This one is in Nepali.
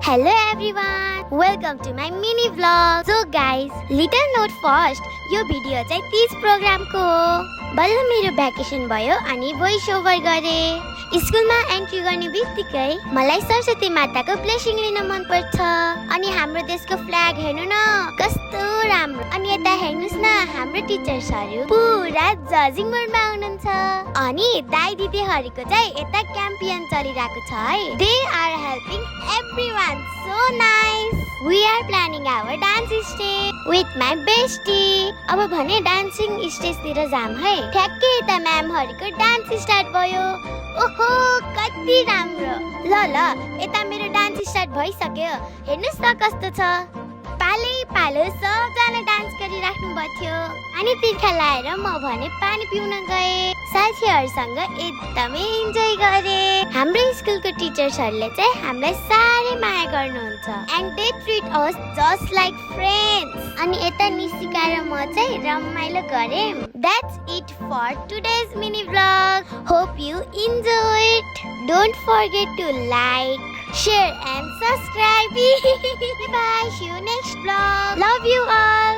Hello everyone, welcome to my mini vlog. So guys, little note first, यो भिडियो चाहिँ 30 प्रोग्रामको हो। बल्ल मेरो भ्याकेसन भयो अनि भोइस ओभर गरे। स्कुलमा एन्ट्री गर्ने बित्तिकै मलाई सरस्वती माताको ब्लेसिङ लिन मन पर्छ। अनि हाम्रो देशको फ्ल्याग हेर्नु न कस्तो राम्रो। अनि यता हेर्नुस् न हाम्रो टिचर्सहरु पुरा जजिङ मोडमा हुनुहुन्छ। अनि दाइ दिदीहरुको चाहिँ यता क्याम्पियन चलिरहेको छ है। They are helping everyone, so nice. We are planning our dance stage with my bestie. अब भने डान्सिङ स्टेजतिर जाम है। ठ्याक्कै यता म्यामहरुको डान्स स्टार्ट भयो। ओहो कति राम्रो। ल यता मेरो डान्स स्टार्ट भइसक्यो। हेर्नुस् त कस्तो छ। पालो सबजना डान्स गरिराख्नु भयो। अनि तिर्खा लाएर म भने पानी पिउन गए। साथीहरुसँग एकदमै इन्जोय गरे। हाम्रो स्कुलको टिचर्सहरुले चाहिँ हामीलाई सारै माया गर्नुहुन्छ। And they treat us just like friends. अनि यता निसिका र म चाहिँ रमाइलो गरे। That's it for today's mini vlog. Hope you enjoyed. Don't forget to like, share and subscribe. Bye. See you next vlog. Love you all.